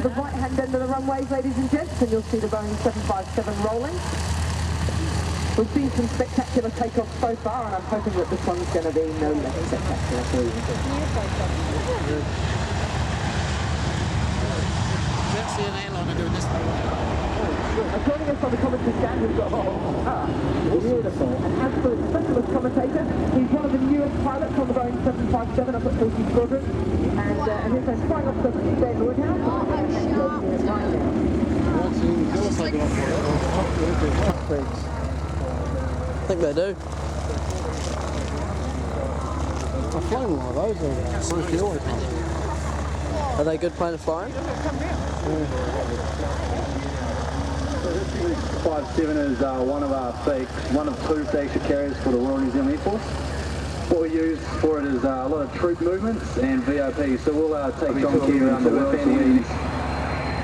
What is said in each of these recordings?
the right-hand end of the runways, ladies and gents, and you'll see the Boeing 757 rolling. We've seen some spectacular takeoffs so far, and I'm hoping that this one's going to be no less spectacular for you. Don't see an airliner doing this thing. Joining us on the commentary stand, we've got beautiful. And as for the specialist commentator, he's one of the newest pilots on the Boeing 757 up at 40 Squadron, and his name's Flying Officer Ben Woodhouse. I think they do. I've flown one of those. Are they good plane to fly in? 57 is one of two flagship carriers for the Royal New Zealand Air Force. What we use for it is a lot of troop movements and VOP, so we'll take John Key around the world.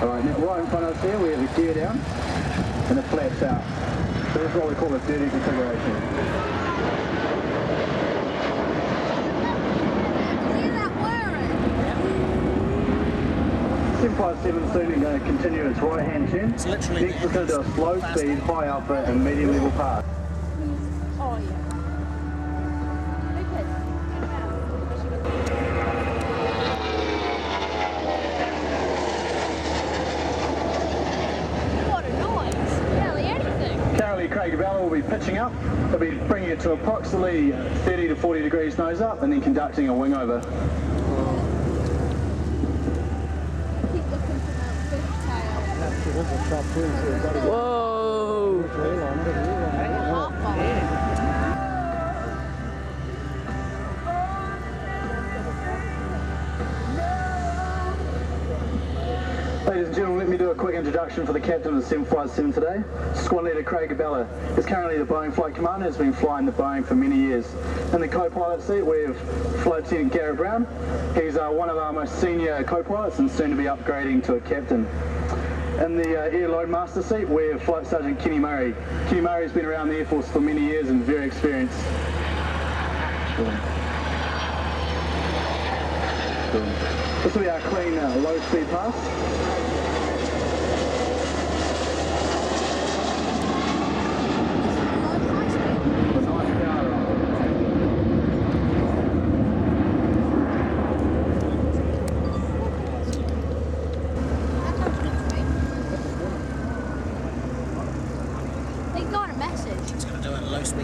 Alright, now right in front of us here we have the gear down and it flaps out. So that's what we call a dirty configuration. 757 soon going to continue its right-hand turn. Next we're going to do a slow speed, high alpha and medium level pass. Oh yeah. What a noise. Barely anything. Currently Craig Bella will be pitching up. He'll be bringing it to approximately 30 to 40 degrees nose up and then conducting a wing over. Whoa! Ladies and gentlemen, let me do a quick introduction for the captain of the 757 today. Squad Leader Craig Bella is currently the Boeing Flight Commander, has been flying the Boeing for many years. In the co-pilot seat we have Flight Lieutenant Garrett Brown. He's one of our most senior co-pilots and soon to be upgrading to a captain. In the Air Load Master seat we have Flight Sergeant Kenny Murray. Kenny Murray has been around the Air Force for many years and very experienced. This will be our clean low speed pass.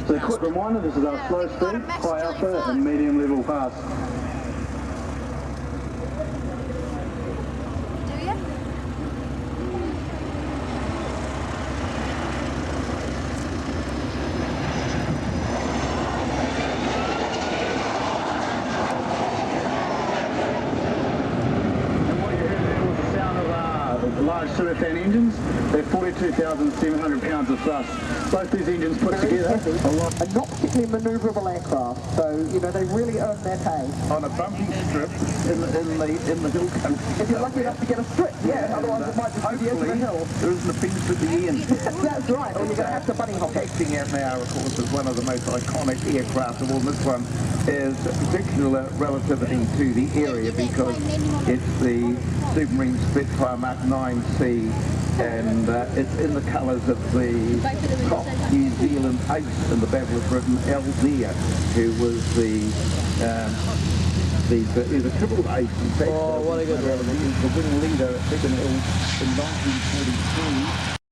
So a quick reminder, this is our slow speed, high alpha and medium level pass. Do you? And what you heard there was the sound of large turbofan engines. They're 42,700 pounds of thrust. Both these engines put together a not particularly manoeuvrable aircraft, so you know they really earn their pay. On a bumpy strip in the hill country. If you're lucky enough to get a strip, yeah, otherwise it might just be the edge of the hill. There isn't a fence at the end. That's right, or you're going to have to bunny hop. Acting out now, of course, is one of the most iconic aircraft of all. This one is particular relativity to the area because it's the Supermarine Spitfire Mark 9C, and it's in the colours of the top New Zealand ace in the Battle of Britain, Al Deer, who was the triple ace. In fact, Oh, what a good one. He was the wing leader at Biggin Hill in 1943.